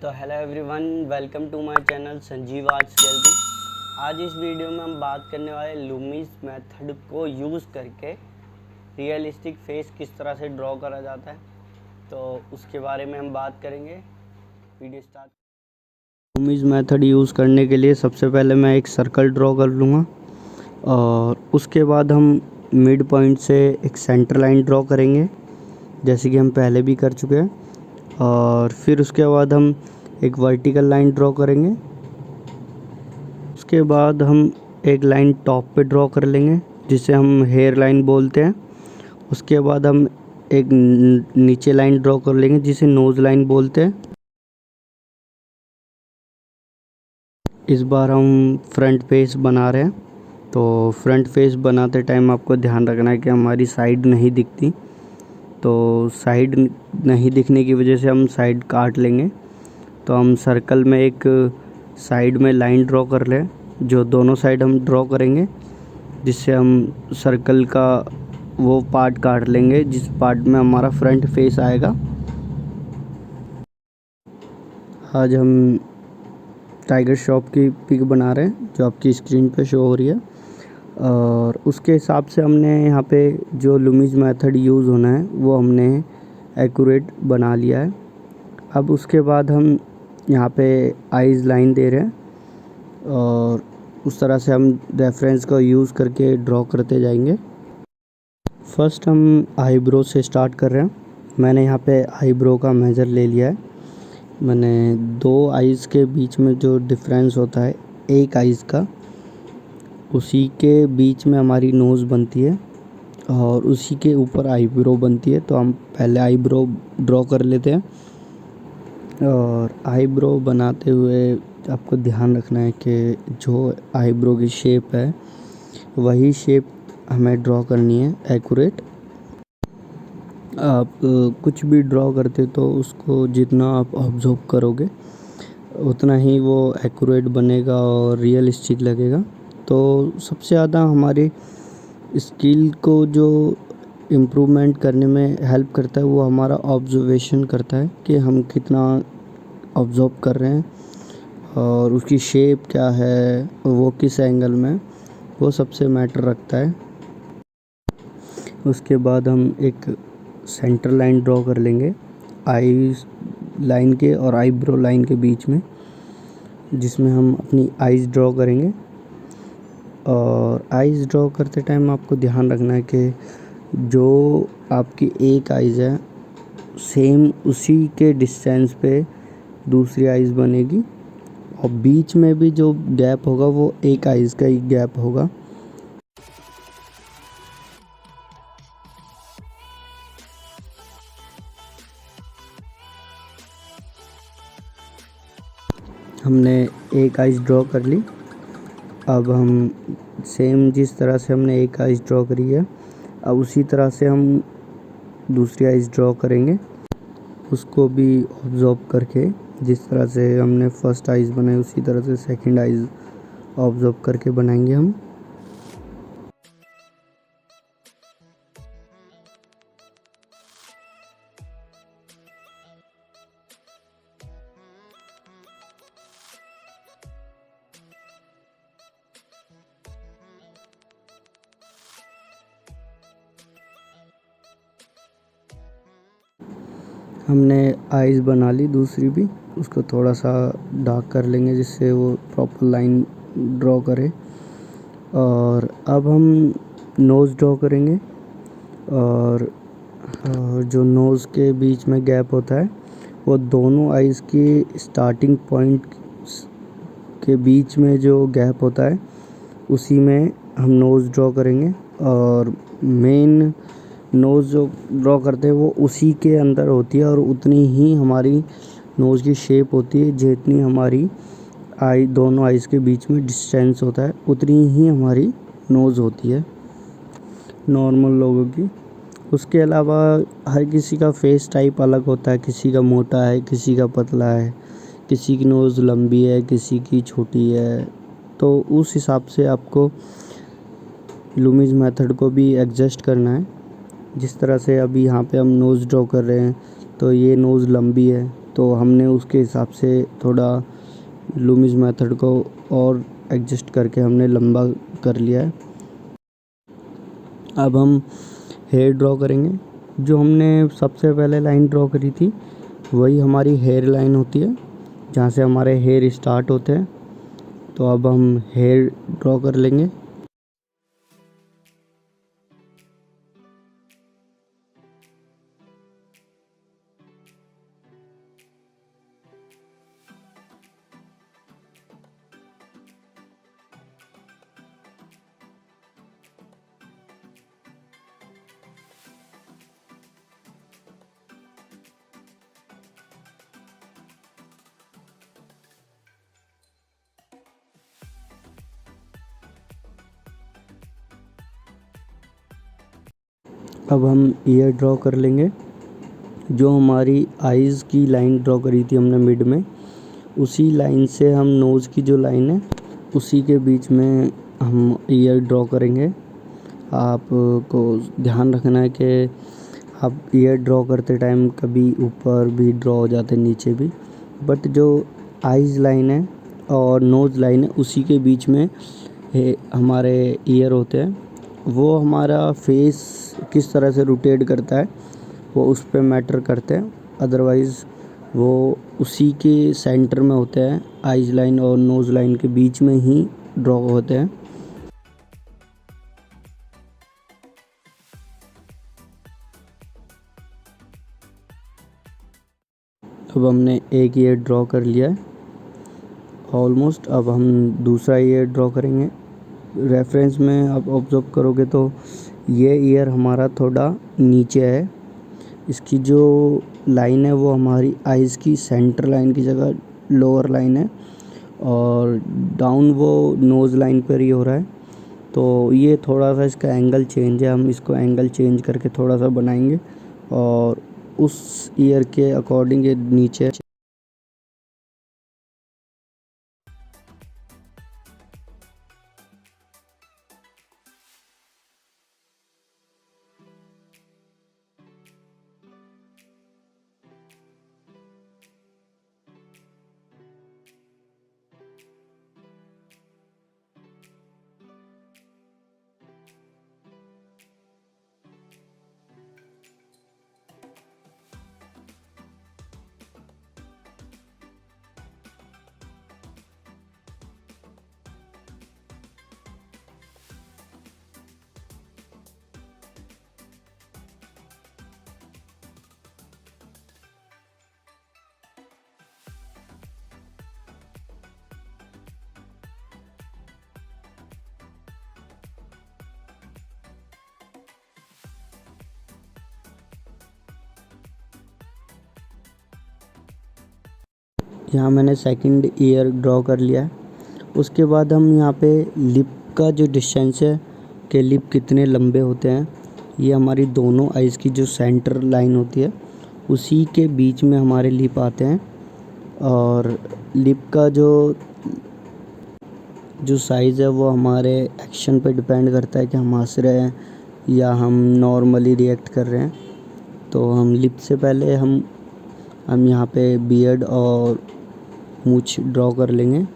तो hello everyone, welcome to my channel Sanjeev arts gallery. आज इस वीडियो में हम बात करने वाले लूमिस मेथड को यूज़ करके रियलिस्टिक फेस किस तरह से ड्रॉ करा जाता है, तो उसके बारे में हम बात करेंगे। Video start. Lumix method use करने के लिए सबसे पहले मैं एक सर्कल ड्रॉ कर लूँगा और उसके बाद हम मिड पॉइंट से एक सेंटर लाइन ड्रॉ करेंगे, जैसे कि हम पहले भी कर चुके हैं। और फिर उसके बाद हम एक वर्टिकल लाइन ड्रॉ करेंगे। उसके बाद हम एक लाइन टॉप पे ड्रॉ कर लेंगे, जिसे हम हेयर लाइन बोलते हैं। उसके बाद हम एक नीचे लाइन ड्रॉ कर लेंगे, जिसे नोज़ लाइन बोलते हैं। इस बार हम फ्रंट फेस बना रहे हैं, तो फ्रंट फेस बनाते टाइम आपको ध्यान रखना है कि हमारी साइड नहीं दिखती, तो साइड नहीं दिखने की वजह से हम साइड काट लेंगे। तो हम सर्कल में एक साइड में लाइन ड्रॉ कर लें, जो दोनों साइड हम ड्रॉ करेंगे, जिससे हम सर्कल का वो पार्ट काट लेंगे जिस पार्ट में हमारा फ्रंट फेस आएगा। आज हम टाइगर श्रॉफ की पिक बना रहे हैं, जो आपकी स्क्रीन पे शो हो रही है। और उसके हिसाब से हमने यहाँ पे जो लूमिस मेथड यूज़ होना है वो हमने एक्यूरेट बना लिया है। अब उसके बाद हम यहाँ पे आइज़ लाइन दे रहे हैं और उस तरह से हम रेफरेंस का यूज़ करके ड्रॉ करते जाएंगे। फर्स्ट हम आईब्रो से स्टार्ट कर रहे हैं। मैंने यहाँ पे आईब्रो का मेजर ले लिया है। मैंने दो आइज़ के बीच में जो डिफरेंस होता है एक आइज़ का, उसी के बीच में हमारी नोज़ बनती है और उसी के ऊपर आईब्रो बनती है। तो हम पहले आईब्रो ड्रॉ कर लेते हैं। और आईब्रो बनाते हुए आपको ध्यान रखना है कि जो आईब्रो की शेप है वही शेप हमें ड्रॉ करनी है एक्यूरेट। आप कुछ भी ड्रॉ करते तो उसको जितना आप ऑब्जर्व करोगे उतना ही वो एक्यूरेट बनेगा और रियलिस्टिक लगेगा। तो सबसे ज़्यादा हमारी स्किल को जो इम्प्रूवमेंट करने में हेल्प करता है वो हमारा ऑब्जर्वेशन करता है कि हम कितना ऑब्जर्व कर रहे हैं और उसकी शेप क्या है, वो किस एंगल में, वो सबसे मैटर रखता है। उसके बाद हम एक सेंटर लाइन ड्रॉ कर लेंगे आईज लाइन के और आईब्रो लाइन के बीच में, जिसमें हम अपनी आईज़ ड्रॉ करेंगे। और आईज़ ड्रॉ करते टाइम आपको ध्यान रखना है कि जो आपकी एक आईज़ है सेम उसी के डिस्टेंस पे दूसरी आईज़ बनेगी और बीच में भी जो गैप होगा वो एक आईज़ का ही गैप होगा। हमने एक आईज़ ड्रॉ कर ली। अब हम सेम जिस तरह से हमने एक आईज़ ड्रॉ करी है, अब उसी तरह से हम दूसरी आईज़ ड्रॉ करेंगे, उसको भी ऑब्जर्व करके। जिस तरह से हमने फर्स्ट आईज़ बनाई उसी तरह से सेकंड आईज़ ऑब्जर्व करके बनाएंगे हम। हमने आईज़ बना ली दूसरी भी, उसको थोड़ा सा डार्क कर लेंगे जिससे वो प्रॉपर लाइन ड्रॉ करे। और अब हम नोज़ ड्रॉ करेंगे और जो नोज़ के बीच में गैप होता है वो दोनों आईज़ की स्टार्टिंग पॉइंट के बीच में जो गैप होता है उसी में हम नोज़ ड्रॉ करेंगे। और मेन नोज़ जो ड्रॉ करते हैं वो उसी के अंदर होती है और उतनी ही हमारी नोज़ की शेप होती है, जितनी हमारी दोनों आईज़ के बीच में डिस्टेंस होता है उतनी ही हमारी नोज़ होती है नॉर्मल लोगों की। उसके अलावा हर किसी का फेस टाइप अलग होता है, किसी का मोटा है, किसी का पतला है, किसी की नोज़ लंबी है, किसी की छोटी है। तो उस हिसाब से आपको लूमिस मेथड को भी एडजस्ट करना है। जिस तरह से अभी यहाँ पे हम नोज़ ड्रॉ कर रहे हैं तो ये नोज़ लंबी है, तो हमने उसके हिसाब से थोड़ा लूमिस मेथड को और एडजस्ट करके हमने लंबा कर लिया है। अब हम हेयर ड्रॉ करेंगे। जो हमने सबसे पहले लाइन ड्रॉ करी थी वही हमारी हेयर लाइन होती है, जहाँ से हमारे हेयर स्टार्ट होते हैं। तो अब हम हेयर ड्रॉ कर लेंगे। अब हम ईयर ड्रॉ कर लेंगे। जो हमारी आइज़ की लाइन ड्रॉ करी थी हमने मिड में, उसी लाइन से हम नोज़ की जो लाइन है उसी के बीच में हम ईयर ड्रॉ करेंगे। आपको ध्यान रखना है कि आप ईयर ड्रॉ करते टाइम कभी ऊपर भी ड्रॉ हो जाते हैं, नीचे भी, बट जो आइज़ लाइन है और नोज़ लाइन है उसी के बीच में हमारे ईयर होते हैं। वो हमारा फेस किस तरह से रोटेट करता है वो उस पे मैटर करते हैं, अदरवाइज़ वो उसी के सेंटर में होते हैं, आइज़ लाइन और नोज़ लाइन के बीच में ही ड्रॉ होते हैं। अब हमने एक ईयर ड्रॉ कर लिया है ऑलमोस्ट। अब हम दूसरा ईयर ड्रॉ करेंगे। रेफरेंस में आप ऑब्ज़र्व करोगे तो ये ईयर हमारा थोड़ा नीचे है। इसकी जो लाइन है वो हमारी आइज़ की सेंटर लाइन की जगह लोअर लाइन है, और डाउन वो नोज़ लाइन पर ही हो रहा है। तो ये थोड़ा सा इसका एंगल चेंज है, हम इसको एंगल चेंज करके थोड़ा सा बनाएंगे और उस ईयर के अकॉर्डिंग ये नीचे। यहाँ मैंने सेकंड ईयर ड्रॉ कर लिया है। उसके बाद हम यहाँ पे लिप का जो डिस्टेंस है कि लिप कितने लंबे होते हैं, ये हमारी दोनों आइज़ की जो सेंटर लाइन होती है उसी के बीच में हमारे लिप आते हैं। और लिप का जो साइज़ है वो हमारे एक्शन पे डिपेंड करता है कि हम हंस रहे हैं या हम नॉर्मली रिएक्ट कर रहे हैं। तो हम लिप से पहले हम यहाँ पे बियर्ड और मूंछ ड्रॉ कर लेंगे।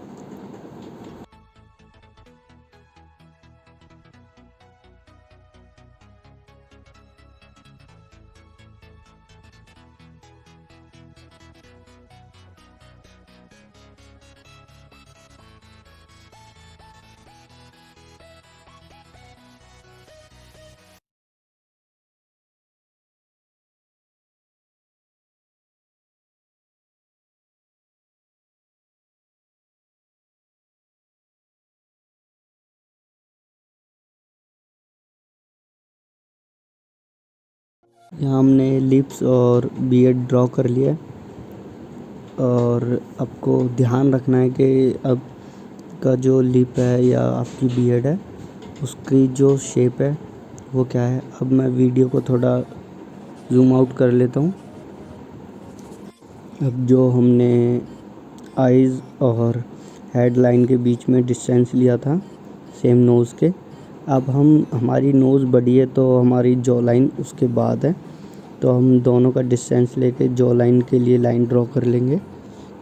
यहाँ हमने लिप्स और बियर्ड ड्रॉ कर लिया है, और आपको ध्यान रखना है कि अब का जो लिप है या आपकी बियर्ड है उसकी जो शेप है वो क्या है। अब मैं वीडियो को थोड़ा जूम आउट कर लेता हूँ। अब जो हमने आइज़ और हेड लाइन के बीच में डिस्टेंस लिया था सेम नोज़ के, अब हमारी नोज़ बड़ी है तो हमारी जॉ लाइन उसके बाद है, तो हम दोनों का डिस्टेंस लेके जॉ लाइन के लिए लाइन ड्रॉ कर लेंगे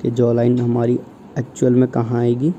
कि जॉ लाइन हमारी एक्चुअल में कहाँ आएगी।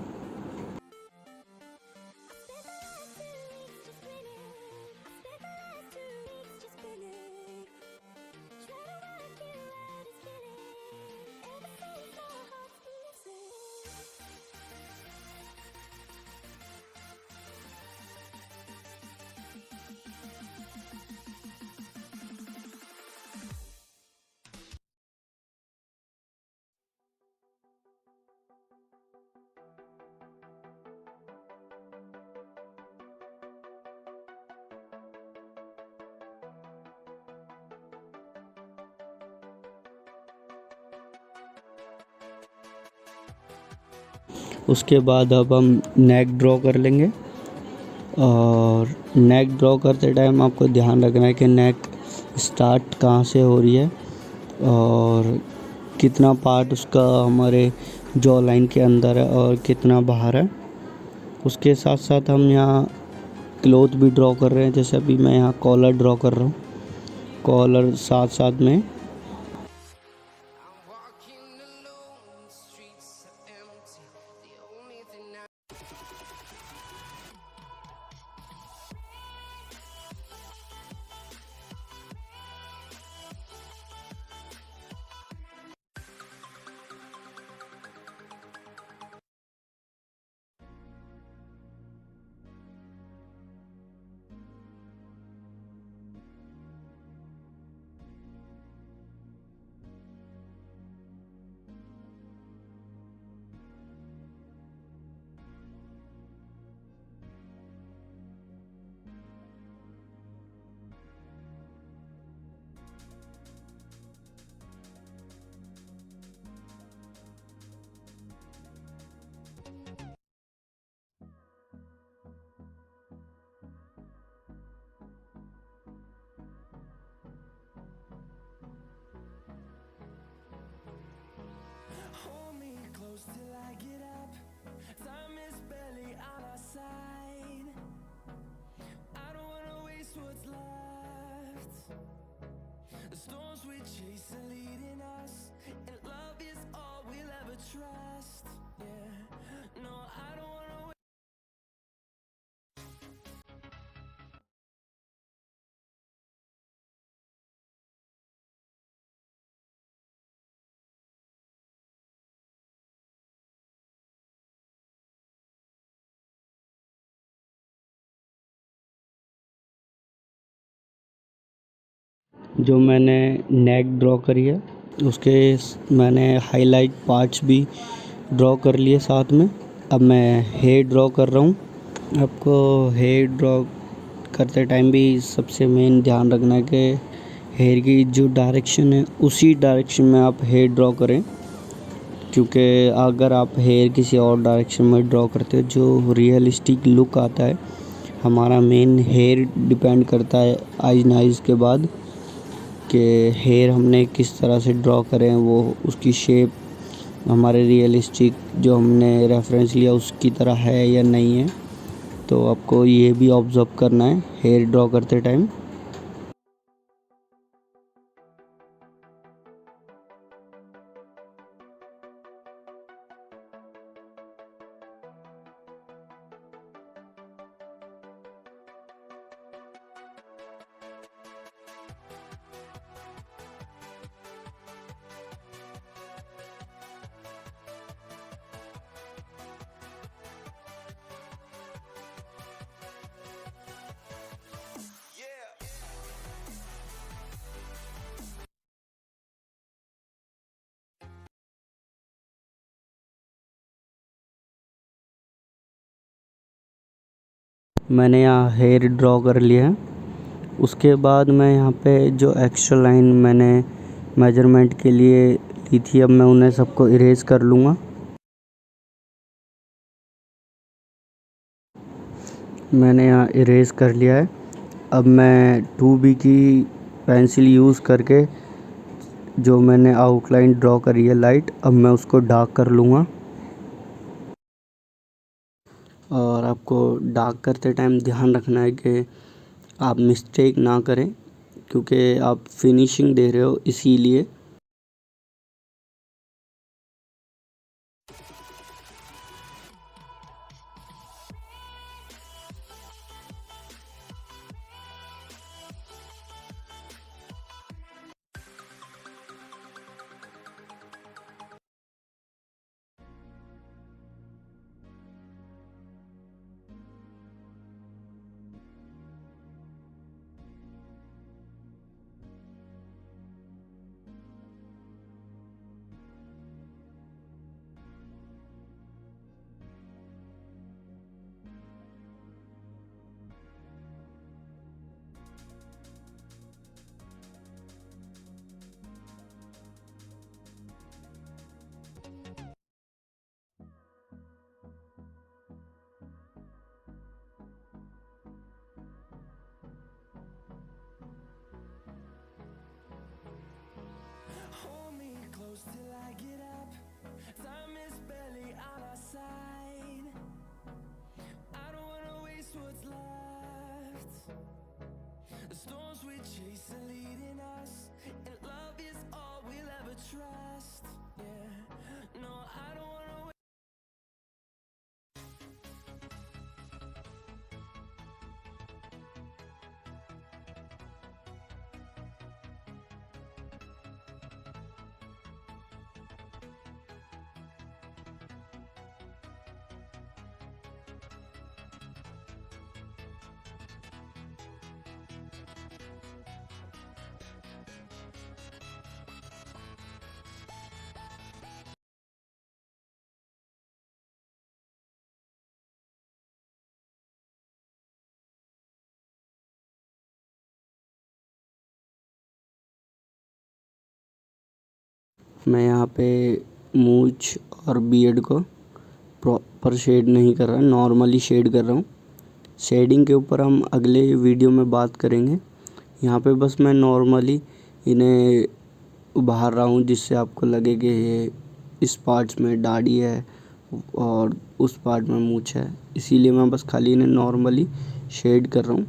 उसके बाद अब हम नेक ड्रॉ कर लेंगे। और नेक ड्रॉ करते टाइम आपको ध्यान रखना है कि नेक स्टार्ट कहाँ से हो रही है और कितना पार्ट उसका हमारे जॉ लाइन के अंदर है और कितना बाहर है। उसके साथ साथ हम यहाँ क्लोथ भी ड्रॉ कर रहे हैं। जैसे अभी मैं यहाँ कॉलर ड्रॉ कर रहा हूँ, कॉलर साथ साथ में Hold me close till I get up. Time is barely on our side. I don't wanna waste what's left. The storms we chase are leading us, and love is all we'll ever trust. Yeah, no, I don't wanna wait. जो मैंने नेक draw करी है उसके मैंने highlight parts भी draw कर लिए साथ में। अब मैं हेयर ड्रॉ कर रहा हूँ। आपको हेयर ड्रॉ करते टाइम भी सबसे मेन ध्यान रखना है कि हेयर की जो डायरेक्शन है उसी डायरेक्शन में आप हेयर ड्रॉ करें, क्योंकि अगर आप हेयर किसी और डायरेक्शन में ड्रॉ करते हो जो रियलिस्टिक लुक आता है, हमारा मेन हेयर डिपेंड करता है आइज नाइज के बाद कि हेयर हमने किस तरह से ड्रॉ करें, वो उसकी शेप हमारे रियलिस्टिक जो हमने रेफरेंस लिया उसकी तरह है या नहीं है। तो आपको ये भी ऑब्ज़र्व करना है हेयर ड्रॉ करते टाइम। मैंने यहाँ हेयर ड्रॉ कर लिया है। उसके बाद मैं यहाँ पे जो एक्स्ट्रा लाइन मैंने मेजरमेंट के लिए ली थी, अब मैं उन्हें सबको इरेज कर लूँगा। मैंने यहाँ इरेज कर लिया है। अब मैं 2B की पेंसिल यूज़ करके जो मैंने आउटलाइन ड्रॉ करी है लाइट, अब मैं उसको डार्क कर लूँगा। और आपको डार्क करते टाइम ध्यान रखना है कि आप मिस्टेक ना करें, क्योंकि आप फिनिशिंग दे रहे हो इसीलिए। Hold me close till I get up. Time is barely on our side. I don't wanna waste what's left. The storms we chase are leading us, and love is all we'll ever trust. Yeah, no, I don't wanna wait. मैं यहाँ पे मूंछ और beard को proper shade नहीं कर रहा, normally shade कर रहा हूँ। शेडिंग के ऊपर हम अगले वीडियो में बात करेंगे। यहाँ पे बस मैं नॉर्मली इन्हें उभार रहा हूँ जिससे आपको लगे कि ये इस पार्ट्स में दाढ़ी है और उस पार्ट में मूंछ है, इसीलिए मैं बस खाली इन्हें नॉर्मली शेड कर रहा हूँ।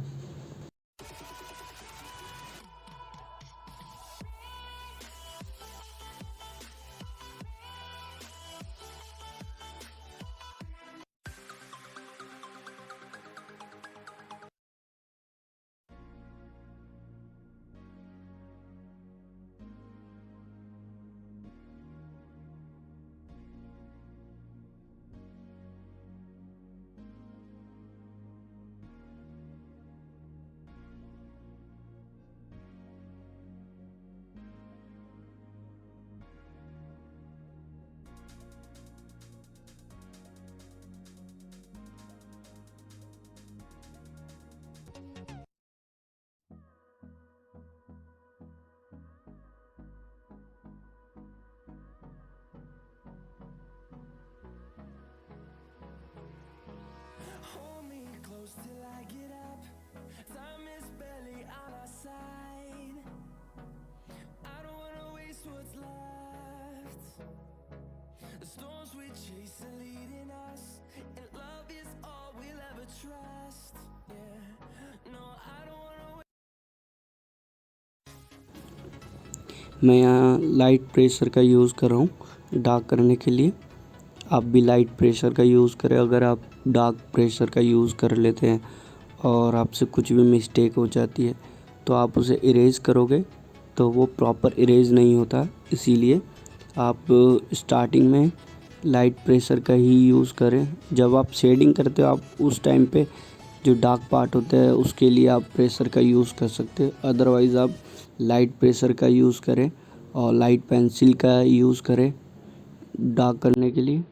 Hold me close till I get up. Time is barely on our side. I don't wanna waste what's left. The storms we chase are leading us, and love is all we'll ever trust. Yeah, no, I don't wanna wait. मैं यहाँ light pressure का use कर रहा हूँ dark करने के लिए। आप भी लाइट प्रेशर का यूज़ करें। अगर आप डार्क प्रेशर का यूज़ कर लेते हैं और आपसे कुछ भी मिस्टेक हो जाती है तो आप उसे इरेज करोगे तो वो प्रॉपर इरेज नहीं होता, इसीलिए आप स्टार्टिंग में लाइट प्रेशर का ही यूज़ करें। जब आप शेडिंग करते हो आप उस टाइम पे जो डार्क पार्ट होता है उसके लिए आप प्रेशर का यूज़ कर सकते हो, अदरवाइज़ आप लाइट प्रेशर का यूज़ करें और लाइट पेंसिल का यूज़ करें डार्क करने के लिए।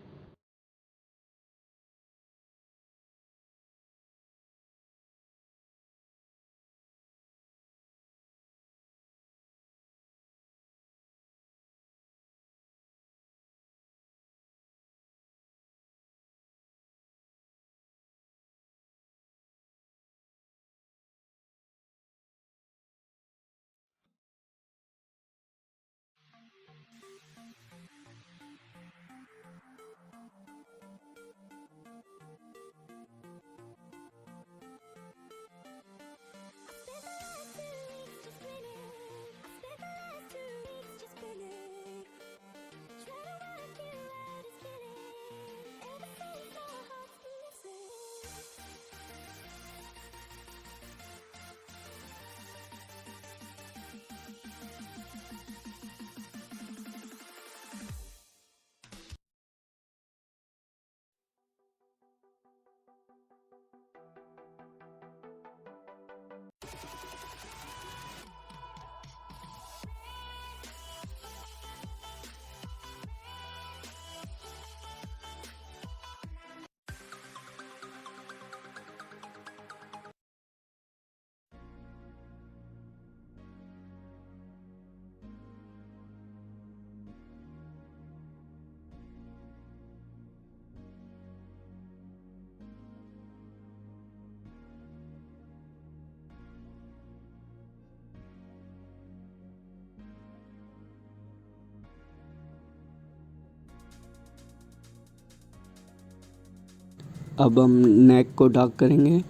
अब हम नेक को डार्क करेंगे।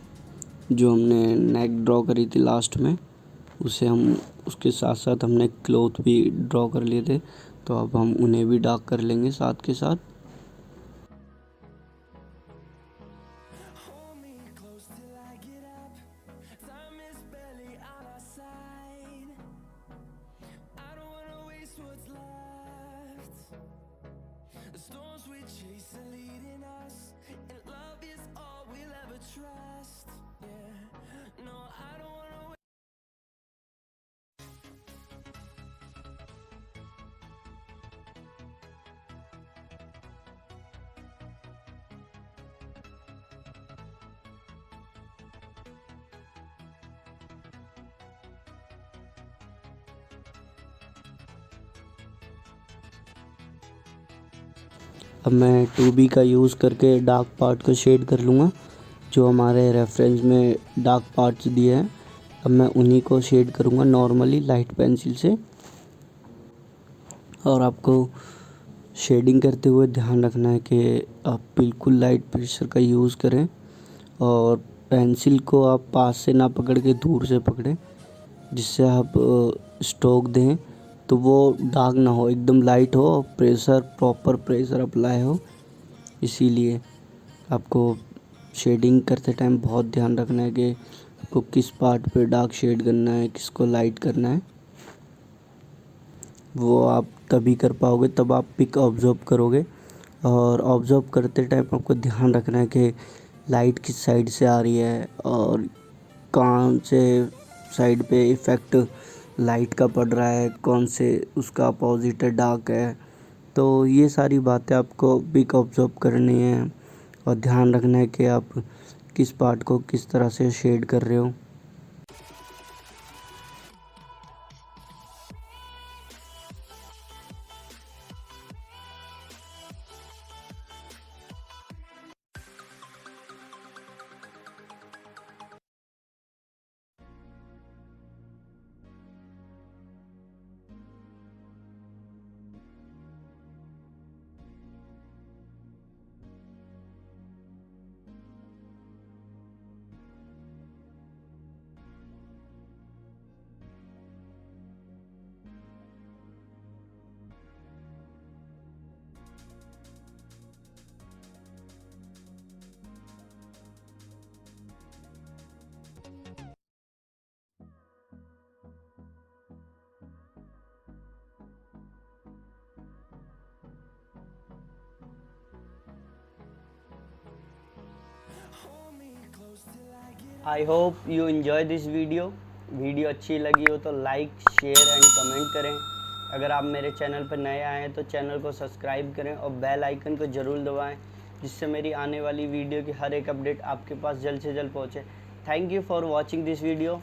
जो हमने नेक ड्रॉ करी थी लास्ट में, उसे हम उसके साथ साथ हमने क्लॉथ भी ड्रॉ कर लिए थे, तो अब हम उन्हें भी डार्क कर लेंगे साथ के साथ। Hold me close till I get up. Time is barely on our side. I don't wanna waste what's left. The storms we chase are leading us, and love is all we'll ever trust. Yeah, no, I don't wanna wait. अब मैं 2B का use करके dark part को shade कर लूँगा। जो हमारे reference में डार्क पार्ट्स दिए हैं, अब मैं उन्हीं को शेड करूँगा नॉर्मली लाइट पेंसिल से। और आपको शेडिंग करते हुए ध्यान रखना है कि आप बिल्कुल लाइट प्रेशर का यूज़ करें, और पेंसिल को आप पास से ना पकड़ के दूर से पकड़ें, जिससे आप स्ट्रोक दें तो वो डार्क ना हो, एकदम लाइट हो, प्रेशर प्रॉपर प्रेशर अप्लाई हो। इसीलिए आपको शेडिंग करते टाइम बहुत ध्यान रखना है कि आपको किस पार्ट पे डार्क शेड करना है, किसको लाइट करना है। वो आप तभी कर पाओगे तब आप पिक ऑब्जर्व करोगे। और ऑब्जर्व करते टाइम आपको ध्यान रखना है कि लाइट किस साइड से आ रही है और कौन से साइड पे इफ़ेक्ट लाइट का पड़ रहा है, कौन से उसका अपोजिट है डार्क है। तो ये सारी बातें आपको पिक ऑब्जर्व करनी है और ध्यान रखना है कि आप किस पार्ट को किस तरह से शेड कर रहे हो। Hold me close till I get I hope you enjoy this video. Video अच्छी लगी हो तो लाइक शेयर एंड कमेंट करें। अगर आप मेरे चैनल पर नए आए हैं तो चैनल को सब्सक्राइब करें और बेल आइकन को ज़रूर दबाएं, जिससे मेरी आने वाली वीडियो की हर एक अपडेट आपके पास जल्द से जल्द पहुंचे। Thank you for watching this video.